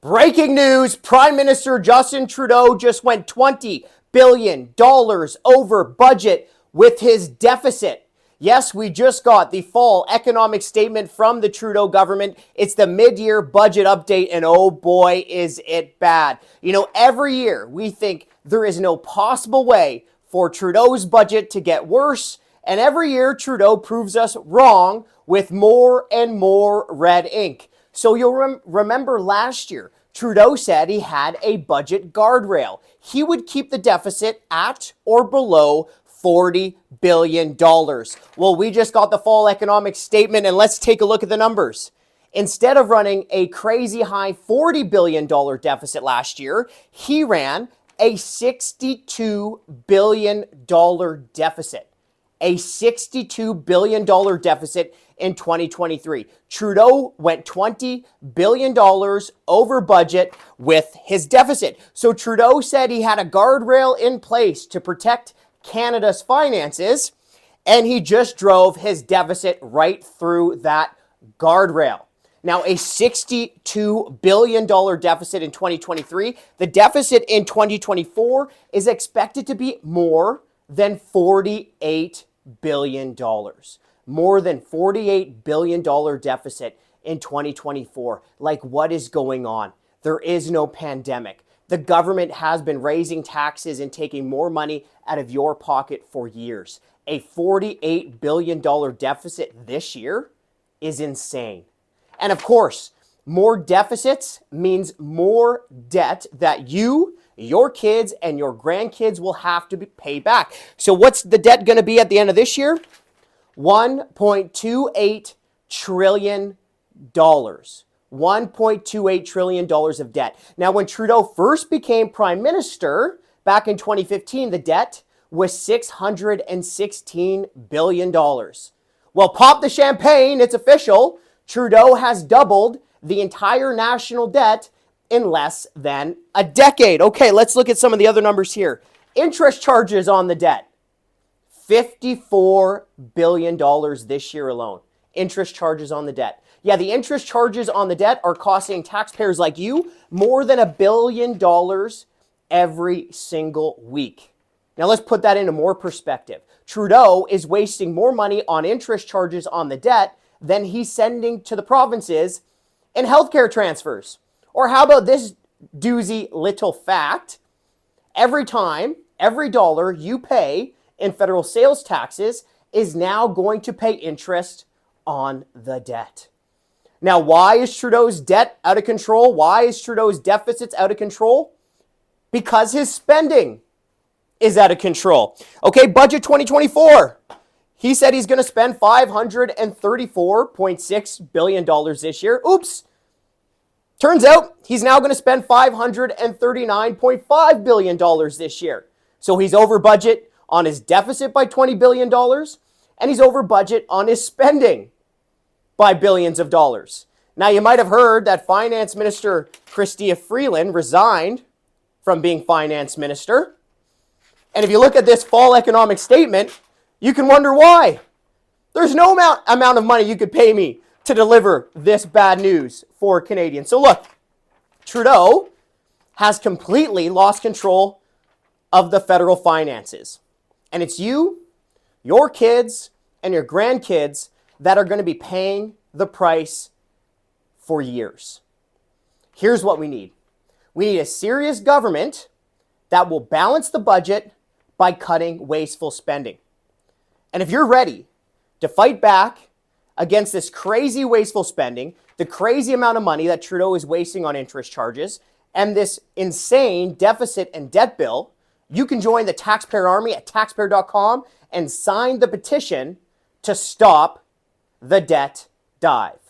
Breaking news, Prime Minister Justin Trudeau just went $20 billion over budget with his deficit. Yes, we just got the fall economic statement from the Trudeau government. It's the mid-year budget update, and oh boy, is it bad. You know, every year we think there is no possible way for Trudeau's budget to get worse, and every year Trudeau proves us wrong with more and more red ink. So you'll remember last year, Trudeau said he had a budget guardrail. He would keep the deficit at or below $40 billion. Well, we just got the fall economic statement, and let's take a look at the numbers. Instead of running a crazy high $40 billion deficit last year, he ran a $62 billion deficit. A $62 billion deficit in 2023. Trudeau went $20 billion over budget with his deficit. So Trudeau said he had a guardrail in place to protect Canada's finances, and he just drove his deficit right through that guardrail. Now, a $62 billion deficit in 2023. The deficit in 2024 is expected to be more than $48 billion. More than $48 billion deficit in 2024. Like, what is going on? There is no pandemic. The government has been raising taxes and taking more money out of your pocket for years. A $48 billion deficit this year is insane. And of course, more deficits means more debt that you, your kids, and your grandkids will have to pay back. So what's the debt going to be at the end of this year? $1.28 trillion. $1.28 trillion of debt. Now, when Trudeau first became Prime Minister back in 2015, the debt was $616 billion. Well, pop the champagne, it's official. Trudeau has doubled the entire national debt in less than a decade. Okay, let's look at some of the other numbers here. Interest charges on the debt. $54 billion this year alone. Interest charges on the debt. Yeah, the interest charges on the debt are costing taxpayers like you more than $1 billion every single week. Now let's put that into more perspective. Trudeau is wasting more money on interest charges on the debt than he's sending to the provinces in healthcare transfers. Or how about this doozy little fact? Every dollar you pay in federal sales taxes is now going to pay interest on the debt. Now, why is Trudeau's debt out of control? Why is Trudeau's deficits out of control? Because his spending is out of control. Okay, budget 2024. He said he's going to spend $534.6 billion this year. Oops. Turns out he's now going to spend $539.5 billion this year. So he's over budget on his deficit by $20 billion, and he's over budget on his spending by billions of dollars. Now, you might have heard that Finance Minister Chrystia Freeland resigned from being Finance Minister. And if you look at this fall economic statement, you can wonder why. There's no amount of money you could pay me to deliver this bad news for Canadians. So look, Trudeau has completely lost control of the federal finances. And it's you, your kids, and your grandkids that are going to be paying the price for years. Here's what we need. We need a serious government that will balance the budget by cutting wasteful spending. And if you're ready to fight back against this crazy wasteful spending, the crazy amount of money that Trudeau is wasting on interest charges, and this insane deficit and debt bill, you can join the Taxpayer Army at taxpayer.com and sign the petition to stop the debt dive.